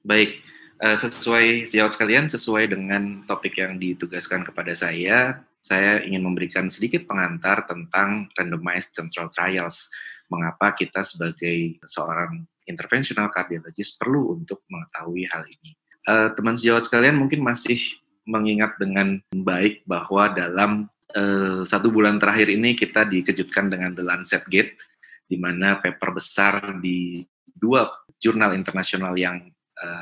Baik, sesuai sejawat sekalian, sesuai dengan topik yang ditugaskan kepada saya ingin memberikan sedikit pengantar tentang randomized control trials. Mengapa kita sebagai seorang interventional cardiologist perlu untuk mengetahui hal ini. Teman sejawat sekalian mungkin masih mengingat dengan baik bahwa dalam 1 bulan terakhir ini kita dikejutkan dengan The Lancet Gate, di mana paper besar di 2 jurnal internasional yang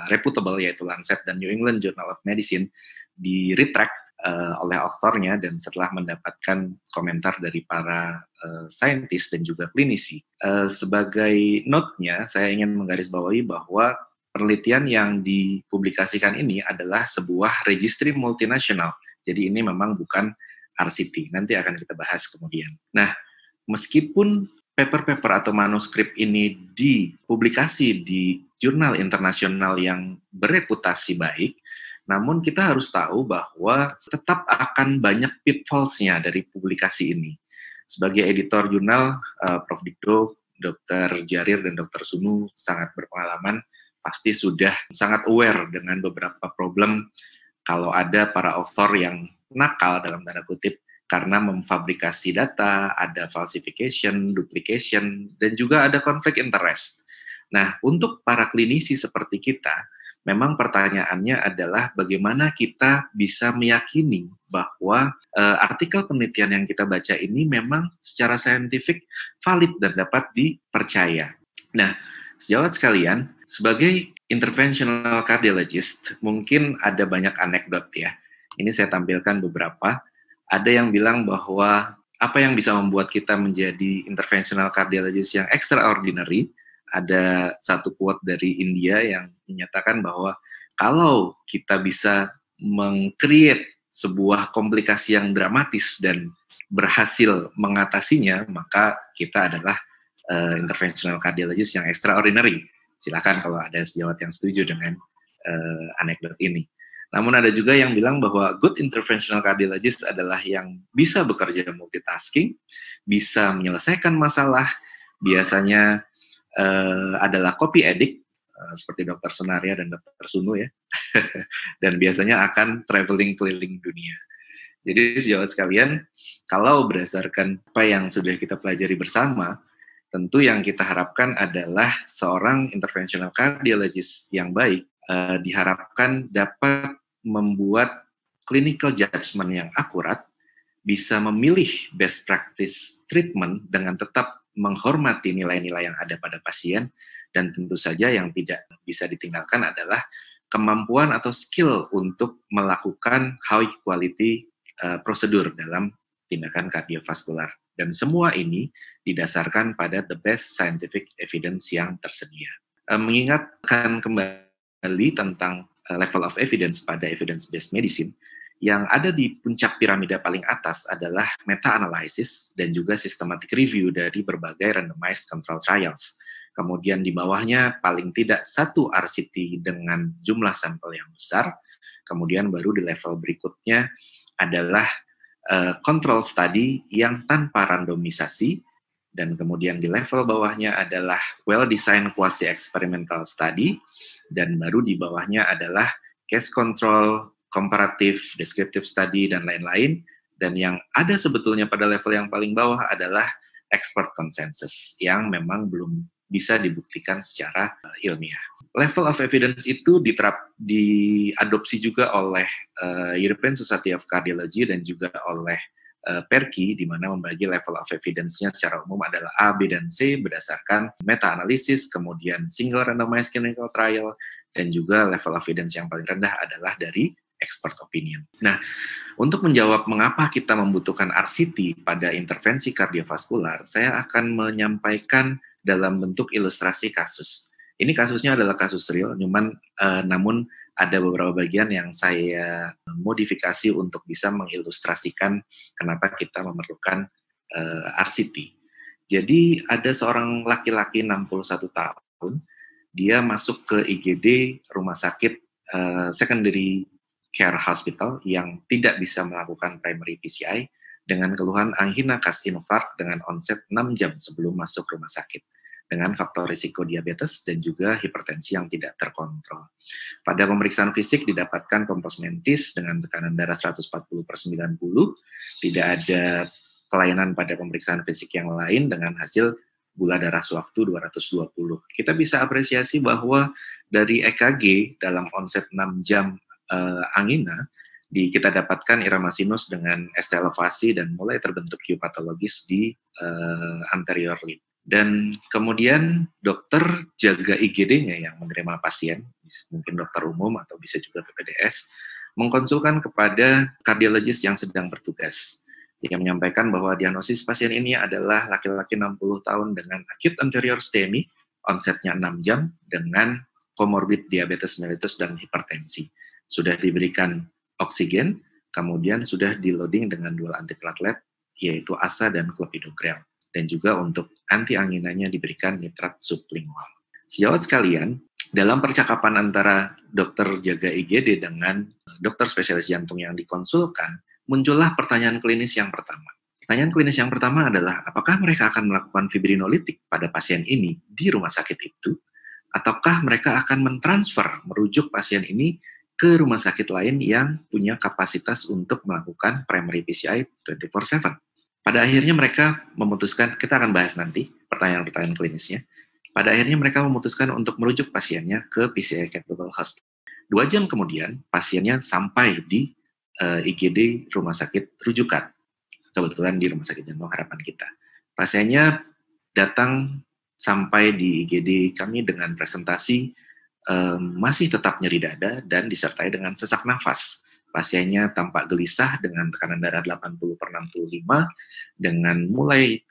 reputable, yaitu Lancet dan New England Journal of Medicine, di-retract oleh authornya dan setelah mendapatkan komentar dari para saintis dan juga klinisi. Sebagai note-nya, saya ingin menggarisbawahi bahwa penelitian yang dipublikasikan ini adalah sebuah registry multinasional. Jadi ini memang bukan RCT. Nanti akan kita bahas kemudian. Nah, meskipun paper-paper atau manuskrip ini dipublikasi di jurnal internasional yang bereputasi baik, namun kita harus tahu bahwa tetap akan banyak pitfalls-nya dari publikasi ini. Sebagai editor jurnal, Prof. Dikdo, Dr. Jarir, dan Dr. Sunu sangat berpengalaman, pasti sudah sangat aware dengan beberapa problem kalau ada para author yang nakal dalam tanda kutip karena memfabrikasi data, ada falsification, duplication, dan juga ada konflik interest. Nah, untuk para klinisi seperti kita, memang pertanyaannya adalah bagaimana kita bisa meyakini bahwa artikel penelitian yang kita baca ini memang secara saintifik valid dan dapat dipercaya. Nah, sejawat sekalian, sebagai interventional cardiologist, mungkin ada banyak anekdot ya. Ini saya tampilkan beberapa. Ada yang bilang bahwa apa yang bisa membuat kita menjadi interventional cardiologist yang extraordinary, ada satu quote dari India yang menyatakan bahwa kalau kita bisa meng-create sebuah komplikasi yang dramatis dan berhasil mengatasinya, maka kita adalah interventional cardiologist yang extraordinary. Silakan kalau ada sejawat yang setuju dengan anekdot ini. Namun ada juga yang bilang bahwa good interventional cardiologist adalah yang bisa bekerja multitasking, bisa menyelesaikan masalah, biasanya adalah copy addict, seperti Dr. Sunaria dan Dr. Sunu ya, dan biasanya akan traveling keliling dunia. Jadi sejawat sekalian, kalau berdasarkan apa yang sudah kita pelajari bersama, tentu yang kita harapkan adalah seorang interventional cardiologist yang baik diharapkan dapat membuat clinical judgment yang akurat, bisa memilih best practice treatment dengan tetap menghormati nilai-nilai yang ada pada pasien, dan tentu saja yang tidak bisa ditinggalkan adalah kemampuan atau skill untuk melakukan high quality prosedur dalam tindakan kardiovaskular. Dan semua ini didasarkan pada the best scientific evidence yang tersedia. Mengingatkan kembali tentang level of evidence pada evidence-based medicine, yang ada di puncak piramida paling atas adalah meta-analysis dan juga systematic review dari berbagai randomized control trials. Kemudian di bawahnya paling tidak 1 RCT dengan jumlah sampel yang besar. Kemudian baru di level berikutnya adalah control study yang tanpa randomisasi. Dan kemudian di level bawahnya adalah well-designed quasi-experimental study, dan baru di bawahnya adalah case control, comparative, descriptive study, dan lain-lain. Dan yang ada sebetulnya pada level yang paling bawah adalah expert consensus, yang memang belum bisa dibuktikan secara ilmiah. Level of evidence itu diadopsi juga oleh European Society of Cardiology dan juga oleh PERCI, di mana membagi level of evidence-nya secara umum adalah A, B, dan C berdasarkan meta-analisis, kemudian single randomized clinical trial, dan juga level of evidence yang paling rendah adalah dari expert opinion. Nah, untuk menjawab mengapa kita membutuhkan RCT pada intervensi kardiovaskular, saya akan menyampaikan dalam bentuk ilustrasi kasus. Ini kasusnya adalah kasus real, namun ada beberapa bagian yang saya modifikasi untuk bisa mengilustrasikan kenapa kita memerlukan RCT. Jadi ada seorang laki-laki 61 tahun, dia masuk ke IGD rumah sakit secondary care hospital yang tidak bisa melakukan primary PCI dengan keluhan angina khas infark dengan onset 6 jam sebelum masuk rumah sakit. dengan faktor risiko diabetes dan juga hipertensi yang tidak terkontrol. Pada pemeriksaan fisik didapatkan kompos mentis dengan tekanan darah 140/90, tidak ada kelainan pada pemeriksaan fisik yang lain dengan hasil gula darah sewaktu 220. Kita bisa apresiasi bahwa dari EKG dalam onset 6 jam angina, kita dapatkan irama sinus dengan ST elevasi dan mulai terbentuk Q patologis di anterior lid. Dan kemudian dokter jaga IGD-nya yang menerima pasien, mungkin dokter umum atau bisa juga PPDS, mengkonsulkan kepada kardiologis yang sedang bertugas. Dia menyampaikan bahwa diagnosis pasien ini adalah laki-laki 60 tahun dengan acute anterior STEMI, onsetnya 6 jam, dengan komorbid diabetes mellitus dan hipertensi. Sudah diberikan oksigen, kemudian sudah di-loading dengan dual antiplatelet, yaitu ASA dan clopidogrel. Dan juga untuk anti-anginanya diberikan nitrat sublingual. Sejawat sekalian, dalam percakapan antara dokter jaga IGD dengan dokter spesialis jantung yang dikonsulkan, muncullah pertanyaan klinis yang pertama. Pertanyaan klinis yang pertama adalah, apakah mereka akan melakukan fibrinolitik pada pasien ini di rumah sakit itu, ataukah mereka akan mentransfer, merujuk pasien ini ke rumah sakit lain yang punya kapasitas untuk melakukan primary PCI 24/7. Pada akhirnya mereka memutuskan, kita akan bahas nanti pertanyaan-pertanyaan klinisnya, pada akhirnya mereka memutuskan untuk merujuk pasiennya ke PCI Capable Hospital. 2 jam kemudian, pasiennya sampai di IGD rumah sakit rujukan, kebetulan di Rumah Sakit Jantung Harapan Kita. Pasiennya datang sampai di IGD kami dengan presentasi masih tetap nyeri dada dan disertai dengan sesak nafas. Pasiennya tampak gelisah dengan tekanan darah 80/65, dengan mulai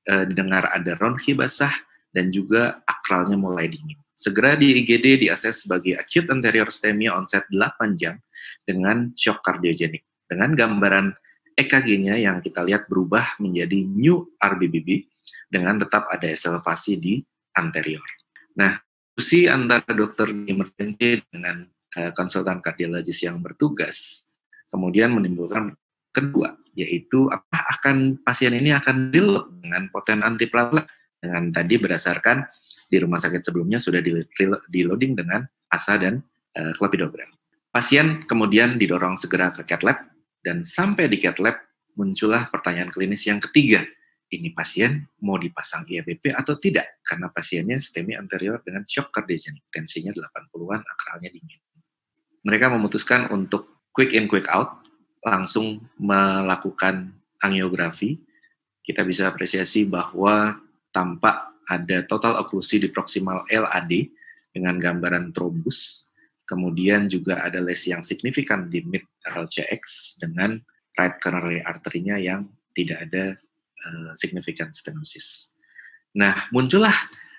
didengar ada ronchi basah dan juga akralnya mulai dingin. Segera di IGD diakses sebagai acute anterior STEMI onset 8 jam dengan shock kardiogenik. Dengan gambaran EKG-nya yang kita lihat berubah menjadi new RBBB dengan tetap ada elevasi di anterior. Nah, diskusi antara dokter emergency dengan konsultan kardiologis yang bertugas kemudian menimbulkan kedua, yaitu apakah pasien ini akan di-load dengan poten antiplatelet dengan tadi berdasarkan di rumah sakit sebelumnya sudah di-loading dengan ASA dan clopidogrel. Pasien kemudian didorong segera ke cath lab, dan sampai di cath lab muncullah pertanyaan klinis yang ketiga. Ini pasien mau dipasang IABP atau tidak? Karena pasiennya STEMI anterior dengan shock kardiogenik, tensinya 80-an, akralnya dingin. Mereka memutuskan untuk quick in, quick out, langsung melakukan angiografi. Kita bisa apresiasi bahwa tampak ada total oklusi di proximal LAD dengan gambaran trombus. Kemudian juga ada lesi yang signifikan di mid RLCX dengan right coronary artery-nya yang tidak ada signifikan stenosis. Nah, muncullah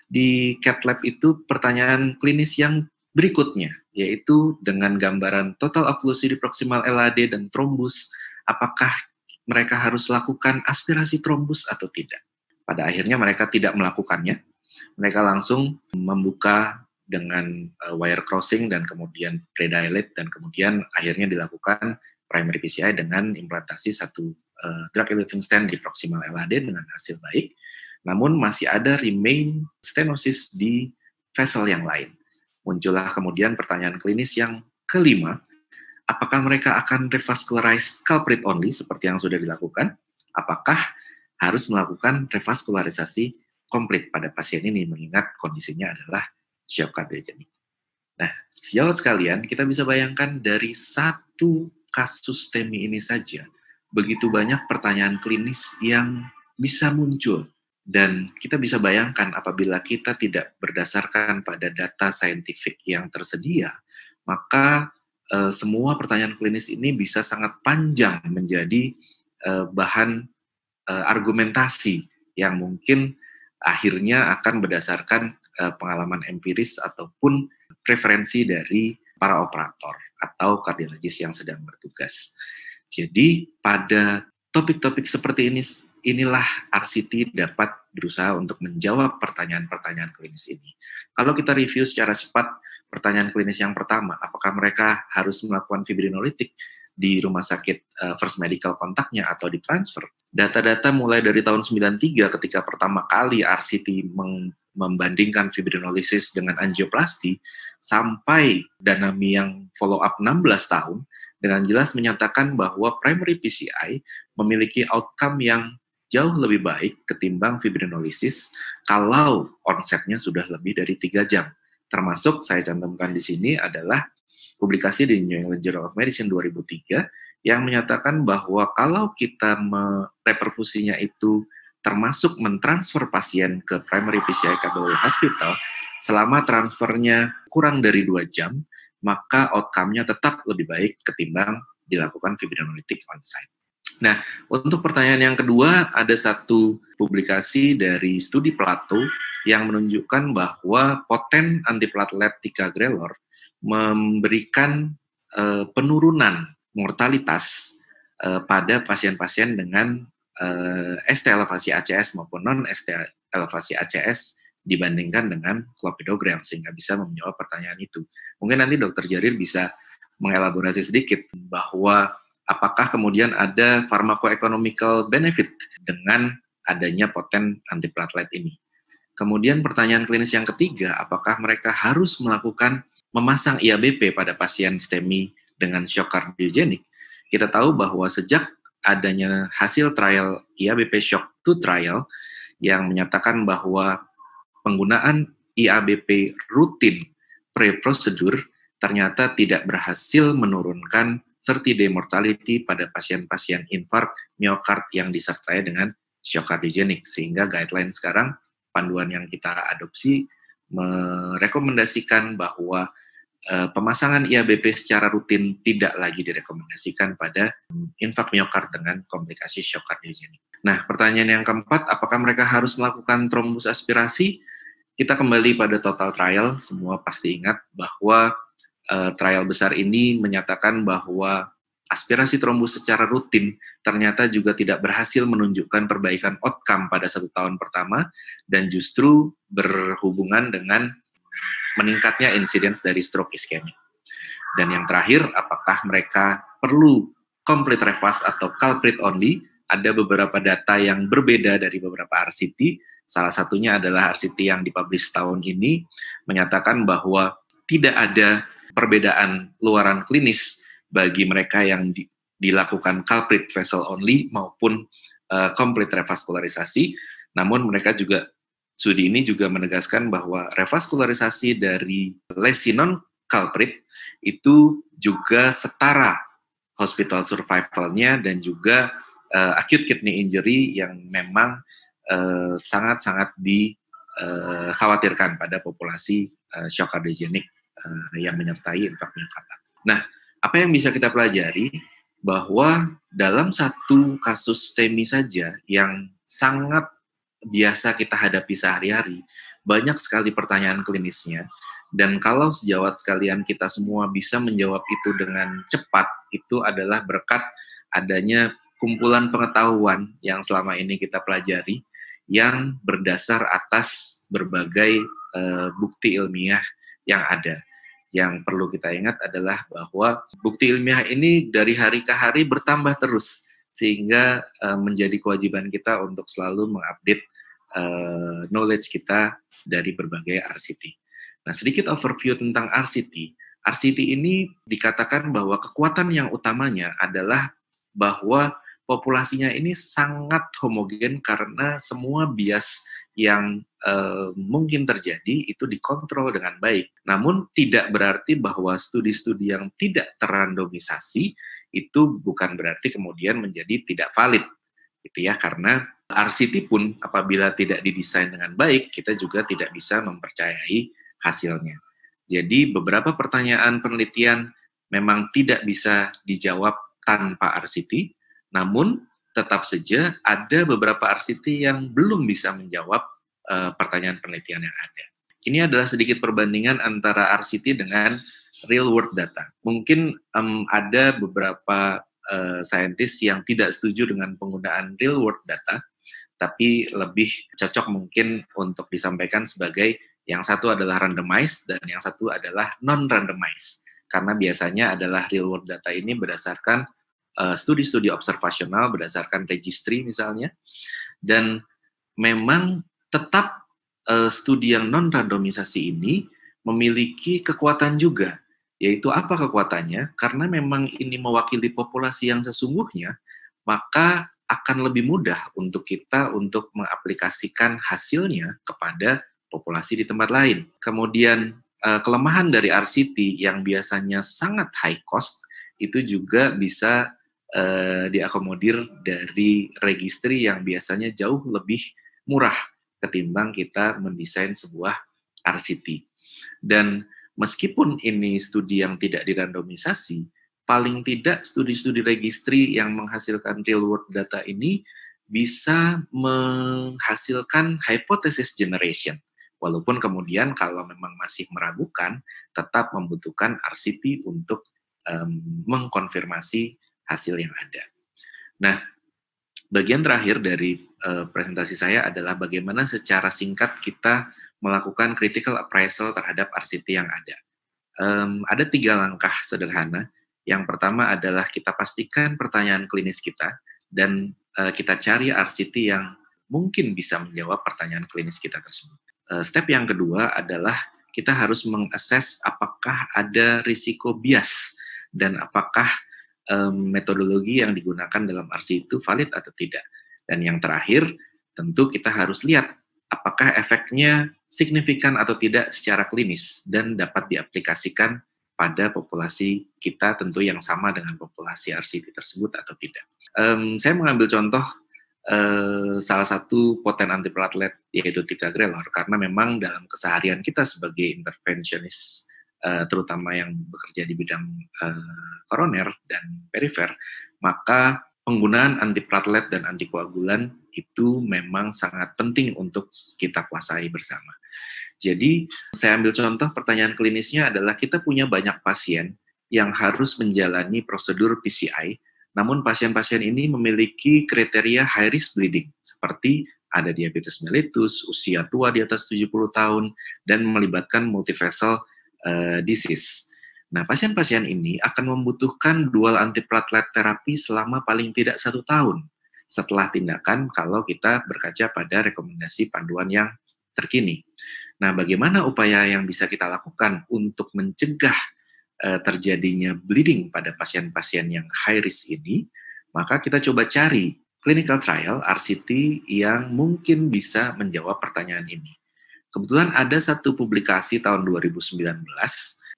di cath lab itu pertanyaan klinis yang berikutnya, yaitu dengan gambaran total oklusi di proximal LAD dan trombus, apakah mereka harus lakukan aspirasi trombus atau tidak? Pada akhirnya mereka tidak melakukannya, mereka langsung membuka dengan wire crossing dan kemudian predilate dan kemudian akhirnya dilakukan primary PCI dengan implantasi satu drug eluting stent di proximal LAD dengan hasil baik, namun masih ada remain stenosis di vessel yang lain. Muncullah kemudian pertanyaan klinis yang kelima, apakah mereka akan revascularize culprit only seperti yang sudah dilakukan? Apakah harus melakukan revaskularisasi komplit pada pasien ini mengingat kondisinya adalah shock kardiogenik. Nah, sejawat sekalian, kita bisa bayangkan dari satu kasus STEMI ini saja, begitu banyak pertanyaan klinis yang bisa muncul. Dan kita bisa bayangkan apabila kita tidak berdasarkan pada data saintifik yang tersedia, maka semua pertanyaan klinis ini bisa sangat panjang menjadi bahan argumentasi yang mungkin akhirnya akan berdasarkan pengalaman empiris ataupun preferensi dari para operator atau kardiologis yang sedang bertugas. Jadi pada topik-topik seperti inilah RCT dapat berusaha untuk menjawab pertanyaan-pertanyaan klinis ini. Kalau kita review secara cepat pertanyaan klinis yang pertama, apakah mereka harus melakukan fibrinolitik di rumah sakit First Medical kontaknya atau ditransfer? Data-data mulai dari tahun 93 ketika pertama kali RCT membandingkan fibrinolisis dengan angioplasti, sampai Danami yang follow up 16 tahun, dengan jelas menyatakan bahwa primary PCI memiliki outcome yang jauh lebih baik ketimbang fibrinolisis kalau onsetnya sudah lebih dari 3 jam. Termasuk saya cantumkan di sini adalah publikasi di New England Journal of Medicine 2003 yang menyatakan bahwa kalau kita reperfusinya itu termasuk mentransfer pasien ke primary PCI Capital Hospital, selama transfernya kurang dari 2 jam, maka outcome-nya tetap lebih baik ketimbang dilakukan fibrinolitik on-site. Nah, untuk pertanyaan yang kedua, ada satu publikasi dari studi Plato yang menunjukkan bahwa poten antiplatelet ticagrelor memberikan penurunan mortalitas pada pasien-pasien dengan ST elevasi ACS maupun non-ST elevasi ACS dibandingkan dengan clopidogrel, sehingga bisa menjawab pertanyaan itu. Mungkin nanti Dr. Jarir bisa mengelaborasi sedikit bahwa apakah kemudian ada pharmacoeconomical benefit dengan adanya poten antiplatelet ini. Kemudian pertanyaan klinis yang ketiga, apakah mereka harus melakukan memasang IABP pada pasien STEMI dengan shock cardiogenik? Kita tahu bahwa sejak adanya hasil trial IABP Shock 2 trial yang menyatakan bahwa penggunaan IABP rutin pre-prosedur ternyata tidak berhasil menurunkan 30-day mortality pada pasien-pasien infark miokard yang disertai dengan shock cardiogenik, sehingga guideline sekarang, panduan yang kita adopsi, merekomendasikan bahwa pemasangan IABP secara rutin tidak lagi direkomendasikan pada infark miokard dengan komplikasi shock cardiogenik. Nah, pertanyaan yang keempat, apakah mereka harus melakukan trombus aspirasi? Kita kembali pada total trial, semua pasti ingat bahwa trial besar ini menyatakan bahwa aspirasi trombus secara rutin ternyata juga tidak berhasil menunjukkan perbaikan outcome pada 1 tahun pertama, dan justru berhubungan dengan meningkatnya incidence dari stroke ischemic. Dan yang terakhir, apakah mereka perlu complete refas atau culprit only? Ada beberapa data yang berbeda dari beberapa RCT. Salah satunya adalah RCT yang dipublish tahun ini, menyatakan bahwa tidak ada perbedaan luaran klinis bagi mereka yang dilakukan culprit vessel only maupun complete revaskularisasi. Namun mereka juga, studi ini juga menegaskan bahwa revaskularisasi dari lesi non-culprit itu juga setara hospital survival-nya dan juga acute kidney injury yang memang sangat-sangat dikhawatirkan pada populasi shock cardiogenik yang menyertai infark miokarda. Nah, apa yang bisa kita pelajari? Bahwa dalam satu kasus STEMI saja yang sangat biasa kita hadapi sehari-hari, banyak sekali pertanyaan klinisnya, dan kalau sejawat sekalian kita semua bisa menjawab itu dengan cepat, itu adalah berkat adanya kumpulan pengetahuan yang selama ini kita pelajari, yang berdasar atas berbagai bukti ilmiah yang ada. Yang perlu kita ingat adalah bahwa bukti ilmiah ini dari hari ke hari bertambah terus, sehingga menjadi kewajiban kita untuk selalu mengupdate knowledge kita dari berbagai RCT. Nah, sedikit overview tentang RCT. RCT ini dikatakan bahwa kekuatan yang utamanya adalah bahwa populasinya ini sangat homogen karena semua bias yang mungkin terjadi itu dikontrol dengan baik. Namun tidak berarti bahwa studi-studi yang tidak terrandomisasi itu bukan berarti kemudian menjadi tidak valid, gitu ya, karena RCT pun apabila tidak didesain dengan baik, kita juga tidak bisa mempercayai hasilnya. Jadi beberapa pertanyaan penelitian memang tidak bisa dijawab tanpa RCT, namun tetap saja ada beberapa RCT yang belum bisa menjawab pertanyaan penelitian yang ada. Ini adalah sedikit perbandingan antara RCT dengan real world data. Mungkin ada beberapa saintis yang tidak setuju dengan penggunaan real world data, tapi lebih cocok mungkin untuk disampaikan sebagai yang satu adalah randomized dan yang satu adalah non-randomized. Karena biasanya adalah real world data ini berdasarkan studi-studi observasional, berdasarkan registry misalnya, dan memang tetap studi yang non-randomisasi ini memiliki kekuatan juga. Yaitu apa kekuatannya? Karena memang ini mewakili populasi yang sesungguhnya, maka akan lebih mudah untuk kita untuk mengaplikasikan hasilnya kepada populasi di tempat lain. Kemudian kelemahan dari RCT yang biasanya sangat high cost itu juga bisa diakomodir dari registry yang biasanya jauh lebih murah ketimbang kita mendesain sebuah RCT. Dan meskipun ini studi yang tidak dirandomisasi, paling tidak studi-studi registry yang menghasilkan real world data ini bisa menghasilkan hypothesis generation. Walaupun kemudian kalau memang masih meragukan, tetap membutuhkan RCT untuk mengkonfirmasi hasil yang ada. Nah, bagian terakhir dari presentasi saya adalah bagaimana secara singkat kita melakukan critical appraisal terhadap RCT yang ada. Ada 3 langkah sederhana. Yang pertama adalah kita pastikan pertanyaan klinis kita dan kita cari RCT yang mungkin bisa menjawab pertanyaan klinis kita tersebut. Step yang kedua adalah kita harus mengakses apakah ada risiko bias dan apakah metodologi yang digunakan dalam RCT itu valid atau tidak. Dan yang terakhir, tentu kita harus lihat apakah efeknya signifikan atau tidak secara klinis dan dapat diaplikasikan pada populasi kita tentu yang sama dengan populasi RCT tersebut atau tidak. Saya mengambil contoh salah satu poten antiplatelet yaitu ticagrelor karena memang dalam keseharian kita sebagai intervensionis terutama yang bekerja di bidang koroner dan perifer, maka penggunaan antiplatelet dan antikoagulan itu memang sangat penting untuk kita kuasai bersama. Jadi, saya ambil contoh pertanyaan klinisnya adalah kita punya banyak pasien yang harus menjalani prosedur PCI, namun pasien-pasien ini memiliki kriteria high risk bleeding, seperti ada diabetes mellitus, usia tua di atas 70 tahun, dan melibatkan multivessel disease. Nah, pasien-pasien ini akan membutuhkan dual antiplatelet terapi selama paling tidak 1 tahun setelah tindakan kalau kita berkaca pada rekomendasi panduan yang terkini. Nah, bagaimana upaya yang bisa kita lakukan untuk mencegah terjadinya bleeding pada pasien-pasien yang high risk ini? Maka kita coba cari clinical trial RCT yang mungkin bisa menjawab pertanyaan ini. Kebetulan ada satu publikasi tahun 2019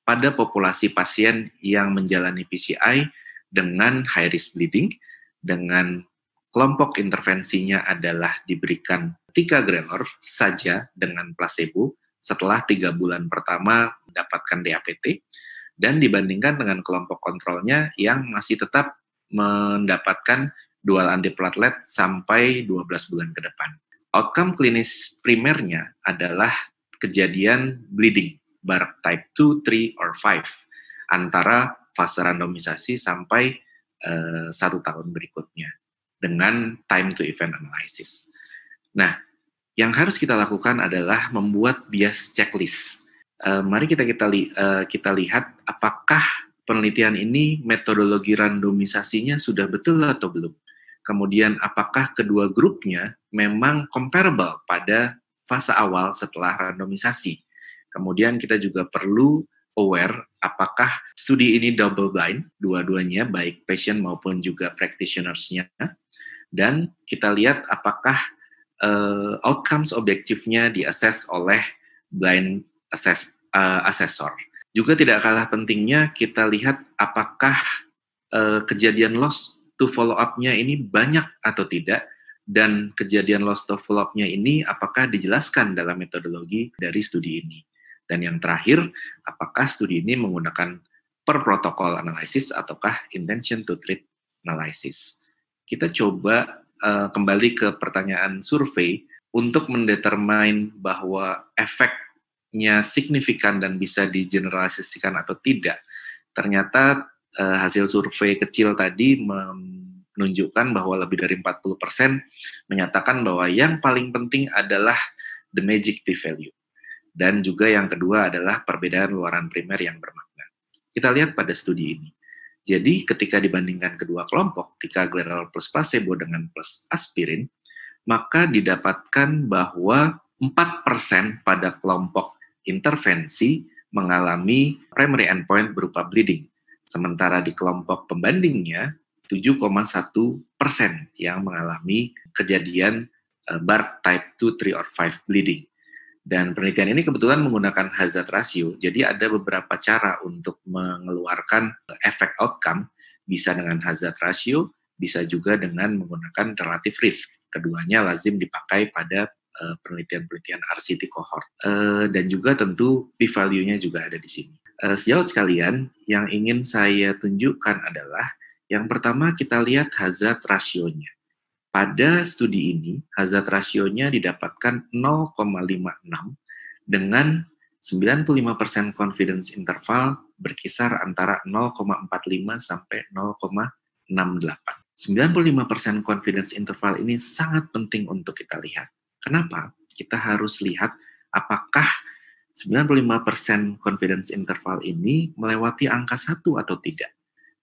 pada populasi pasien yang menjalani PCI dengan high risk bleeding, dengan kelompok intervensinya adalah diberikan ticagrelor saja dengan placebo setelah 3 bulan pertama mendapatkan DAPT, dan dibandingkan dengan kelompok kontrolnya yang masih tetap mendapatkan dual antiplatelet sampai 12 bulan ke depan. Outcome klinis primernya adalah kejadian bleeding, bar type 2, 3, or 5, antara fase randomisasi sampai 1 tahun berikutnya, dengan time to event analysis. Nah, yang harus kita lakukan adalah membuat bias checklist. Mari kita lihat apakah penelitian ini metodologi randomisasinya sudah betul atau belum. Kemudian apakah kedua grupnya memang comparable pada fase awal setelah randomisasi. Kemudian kita juga perlu aware apakah studi ini double blind, dua-duanya baik patient maupun juga practitioners-nya. Dan kita lihat apakah outcomes objektifnya di-assess oleh blind assessor. Juga tidak kalah pentingnya kita lihat apakah kejadian loss to follow up-nya ini banyak atau tidak, dan kejadian loss to follow up-nya ini apakah dijelaskan dalam metodologi dari studi ini. Dan yang terakhir, apakah studi ini menggunakan per protokol analysis ataukah intention to treat analysis. Kita coba kembali ke pertanyaan survei untuk mendetermine bahwa efeknya signifikan dan bisa digeneralisasikan atau tidak. Ternyata hasil survei kecil tadi menunjukkan bahwa lebih dari 40% menyatakan bahwa yang paling penting adalah the magic p-value. Dan juga yang kedua adalah perbedaan luaran primer yang bermakna. Kita lihat pada studi ini. Jadi ketika dibandingkan kedua kelompok, ticagrelor plus placebo dengan plus aspirin, maka didapatkan bahwa 4% pada kelompok intervensi mengalami primary endpoint berupa bleeding. Sementara di kelompok pembandingnya, 7,1% yang mengalami kejadian BARC type 2, 3, or 5 bleeding. Dan penelitian ini kebetulan menggunakan hazard ratio, jadi ada beberapa cara untuk mengeluarkan efek outcome, bisa dengan hazard ratio, bisa juga dengan menggunakan relative risk. Keduanya lazim dipakai pada penelitian-penelitian RCT cohort. Dan juga tentu p-value-nya juga ada di sini. Sejawat sekalian, yang ingin saya tunjukkan adalah, yang pertama kita lihat hazard ratio-nya. Pada studi ini, hazard ratio-nya didapatkan 0,56 dengan 95% confidence interval berkisar antara 0,45 sampai 0,68. 95% confidence interval ini sangat penting untuk kita lihat. Kenapa? Kita harus lihat apakah 95% confidence interval ini melewati angka 1 atau tidak.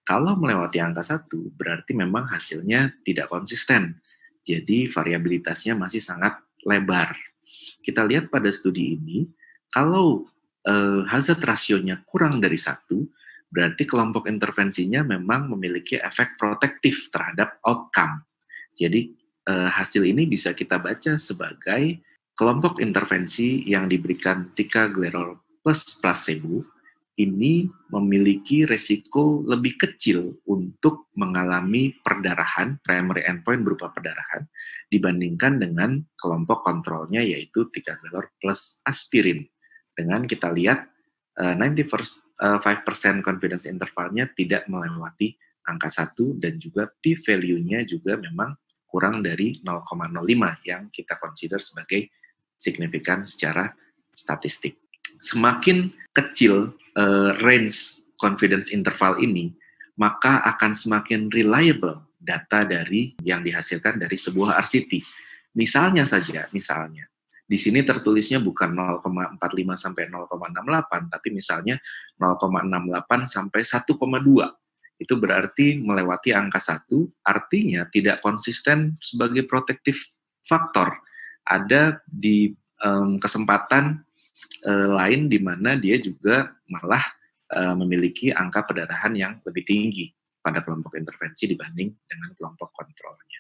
Kalau melewati angka 1, berarti memang hasilnya tidak konsisten. Jadi variabilitasnya masih sangat lebar. Kita lihat pada studi ini, kalau hazard rasionya kurang dari 1, berarti kelompok intervensinya memang memiliki efek protektif terhadap outcome. Jadi hasil ini bisa kita baca sebagai kelompok intervensi yang diberikan ticagrelor plus placebo ini memiliki resiko lebih kecil untuk mengalami perdarahan, primary endpoint berupa perdarahan, dibandingkan dengan kelompok kontrolnya yaitu ticagrelor plus aspirin. Dengan kita lihat 95% confidence intervalnya tidak melewati angka 1 dan juga p-value-nya juga memang kurang dari 0,05 yang kita consider sebagai signifikan secara statistik. Semakin kecil range confidence interval ini, maka akan semakin reliable data dari yang dihasilkan dari sebuah RCT. Misalnya, di sini tertulisnya bukan 0,45 sampai 0,68, tapi misalnya 0,68 sampai 1,2. Itu berarti melewati angka 1, artinya tidak konsisten sebagai protective factor. Ada di kesempatan lain di mana dia juga malah memiliki angka perdarahan yang lebih tinggi pada kelompok intervensi dibanding dengan kelompok kontrolnya.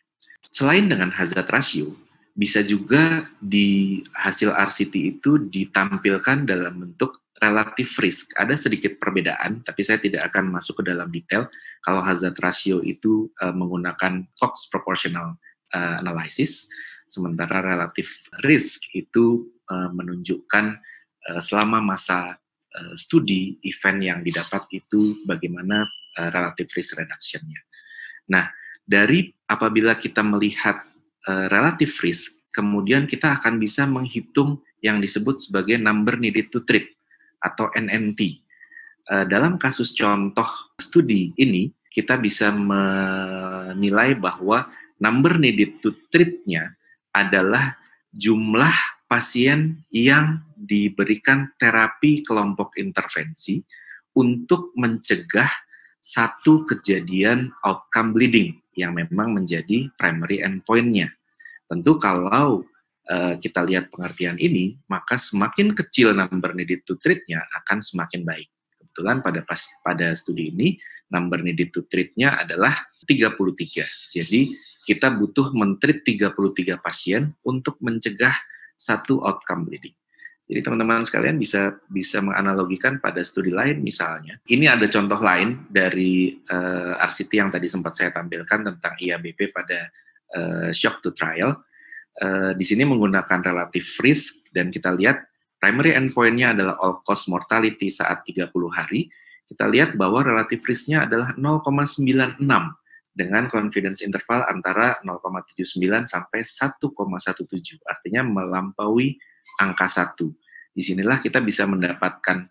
Selain dengan hazard ratio, bisa juga di hasil RCT itu ditampilkan dalam bentuk relative risk. Ada sedikit perbedaan, tapi saya tidak akan masuk ke dalam detail. Kalau hazard ratio itu menggunakan Cox proportional analysis, sementara relative risk itu menunjukkan selama masa studi event yang didapat itu bagaimana relative risk reduction-nya. Nah, dari apabila kita melihat relative risk, kemudian kita akan bisa menghitung yang disebut sebagai number needed to treat atau NNT. Dalam kasus contoh studi ini, kita bisa menilai bahwa number needed to treat-nya adalah jumlah pasien yang diberikan terapi kelompok intervensi untuk mencegah satu kejadian outcome bleeding yang memang menjadi primary endpoint-nya. Tentu kalau kita lihat pengertian ini, maka semakin kecil number needed to treat-nya akan semakin baik. Kebetulan pada studi ini, number needed to treat-nya adalah 33. Jadi kita butuh men-treat 33 pasien untuk mencegah satu outcome bleeding. Jadi teman-teman sekalian bisa menganalogikan pada studi lain misalnya. Ini ada contoh lain dari RCT yang tadi sempat saya tampilkan tentang IABP pada shock to trial. Di sini menggunakan relative risk dan kita lihat primary endpoint-nya adalah all-cause mortality saat 30 hari. Kita lihat bahwa relative risk-nya adalah 0,96 dengan confidence interval antara 0,79 sampai 1,17, artinya melampaui angka 1. Disinilah kita bisa mendapatkan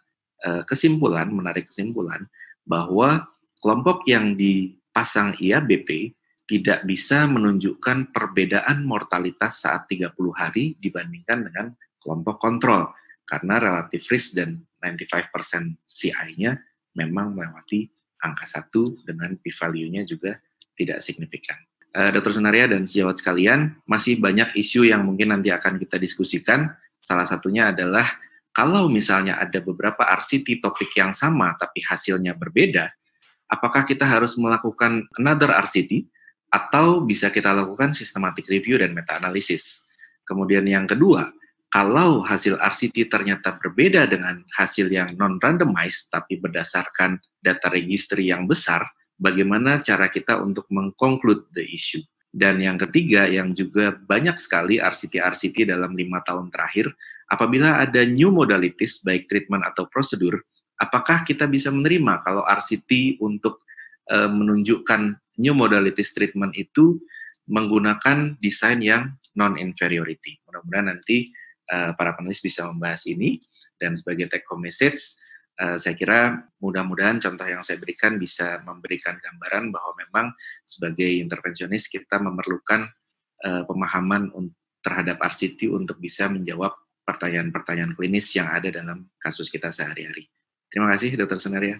menarik kesimpulan bahwa kelompok yang dipasang IABP tidak bisa menunjukkan perbedaan mortalitas saat 30 hari dibandingkan dengan kelompok kontrol, karena relative risk dan 95% CI-nya memang melewati angka 1 dengan p-value-nya juga tidak signifikan. Dr. Sunaria dan sejawat sekalian, masih banyak isu yang mungkin nanti akan kita diskusikan. Salah satunya adalah kalau misalnya ada beberapa RCT topik yang sama tapi hasilnya berbeda, apakah kita harus melakukan another RCT atau bisa kita lakukan systematic review dan meta-analysis. Kemudian yang kedua, kalau hasil RCT ternyata berbeda dengan hasil yang non-randomized tapi berdasarkan data registry yang besar, bagaimana cara kita untuk mengconclude the issue. Dan yang ketiga, yang juga banyak sekali RCT-RCT dalam 5 tahun terakhir, apabila ada new modalities, baik treatment atau prosedur, apakah kita bisa menerima kalau RCT untuk menunjukkan new modalities treatment itu menggunakan desain yang non-inferiority. Mudah-mudahan nanti para panelis bisa membahas ini, dan sebagai take home message, saya kira mudah-mudahan contoh yang saya berikan bisa memberikan gambaran bahwa memang sebagai intervensionis kita memerlukan pemahaman terhadap RCT untuk bisa menjawab pertanyaan-pertanyaan klinis yang ada dalam kasus kita sehari-hari. Terima kasih, Dr. Sunaria.